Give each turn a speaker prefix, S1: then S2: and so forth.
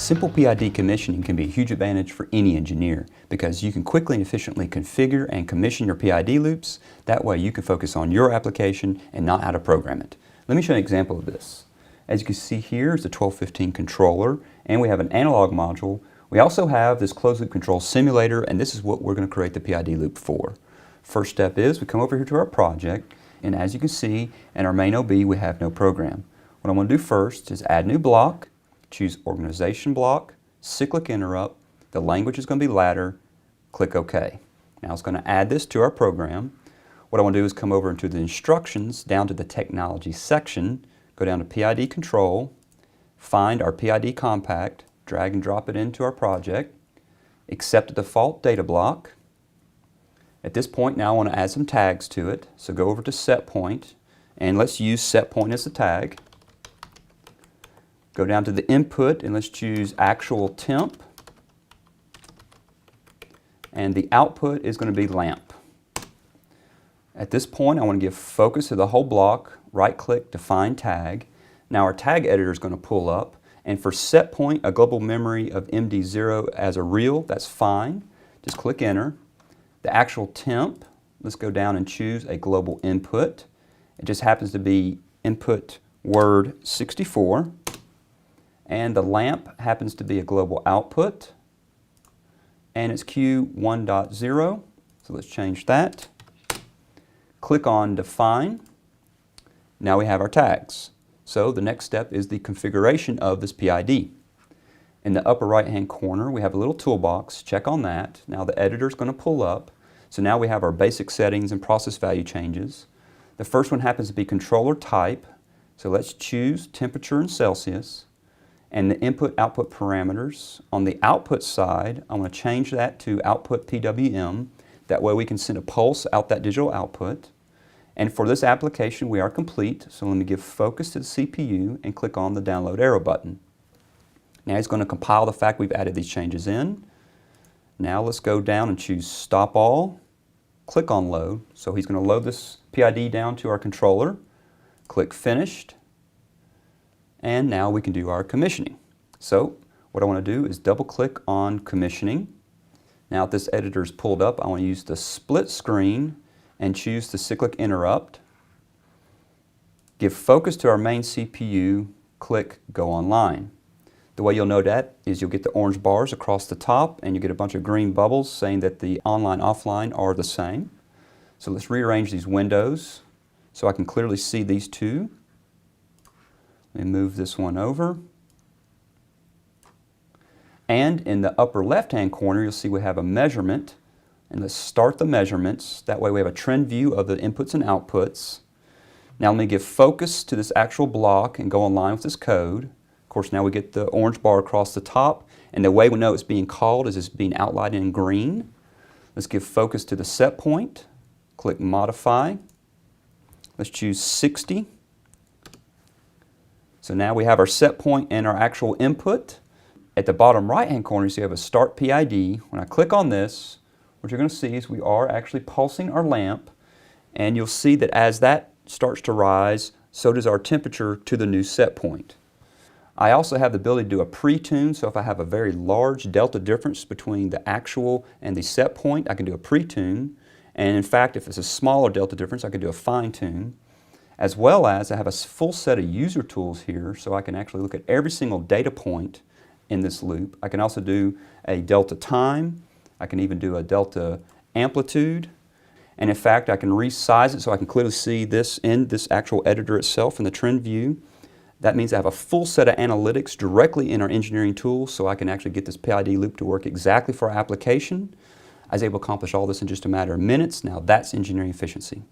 S1: Simple PID commissioning can be a huge advantage for any engineer because you can quickly and efficiently configure and commission your PID loops. That way you can focus on your application and not how to program it. Let me show you an example of this. As you can see here is the 1215 controller, and we have an analog module. We also have this closed loop control simulator, and this is what we're going to create the PID loop for. First step is we come over here to our project, and as you can see in our main OB we have no program. What I'm going to do first is add new block, choose organization block, cyclic interrupt, the language is going to be ladder, click OK. Now it's going to add this to our program. What I want to do is come over into the instructions, down to the technology section, go down to PID control, find our PID compact, drag and drop it into our project, accept the default data block. At this point now I want to add some tags to it, so go over to set point, and let's use set point as a tag. Go down to the input and let's choose actual temp, and the output is going to be lamp. At this point I want to give focus to the whole block, right click, define tag. Now our tag editor is going to pull up, and for set point a global memory of MD0 as a real, that's fine. Just click enter. The actual temp, let's go down and choose a global input. It just happens to be input word 64. And the lamp happens to be a global output, and it's Q1.0, so let's change that. Click on define. Now we have our tags. So the next step is the configuration of this PID. In the upper right hand corner we have a little toolbox, check on that. Now the editor is going to pull up, so now we have our basic settings and process value changes. The first one happens to be controller type, so let's choose temperature in Celsius. And the input-output parameters. On the output side, I'm going to change that to output PWM. That way we can send a pulse out that digital output. And for this application we are complete, so let me give focus to the CPU and click on the download arrow button. Now it's going to compile the fact we've added these changes in. Now let's go down and choose stop all, click on load. So he's going to load this PID down to our controller, click finished. And now we can do our commissioning. So what I want to do is double click on commissioning. Now if this editor is pulled up, I want to use the split screen and choose the cyclic interrupt. Give focus to our main CPU, click go online. The way you'll know that is you'll get the orange bars across the top and you get a bunch of green bubbles saying that the online offline are the same. So let's rearrange these windows so I can clearly see these two. Let me move this one over. And in the upper left hand corner you'll see we have a measurement, and let's start the measurements. That way we have a trend view of the inputs and outputs. Now let me give focus to this actual block and go in line with this code. Of course now we get the orange bar across the top, and the way we know it's being called is it's being outlined in green. Let's give focus to the set point, click modify. Let's choose 60. So now we have our set point and our actual input. At the bottom right hand corner you see we have a start PID. When I click on this, what you're going to see is we are actually pulsing our lamp, and you'll see that as that starts to rise, so does our temperature to the new set point. I also have the ability to do a pre-tune, so if I have a very large delta difference between the actual and the set point, I can do a pre-tune. And in fact, if it's a smaller delta difference, I can do a fine-tune. As well as I have a full set of user tools here, so I can actually look at every single data point in this loop. I can also do a delta time. I can even do a delta amplitude. And in fact, I can resize it so I can clearly see this in this actual editor itself in the trend view. That means I have a full set of analytics directly in our engineering tools, so I can actually get this PID loop to work exactly for our application. I was able to accomplish all this in just a matter of minutes. Now that's engineering efficiency.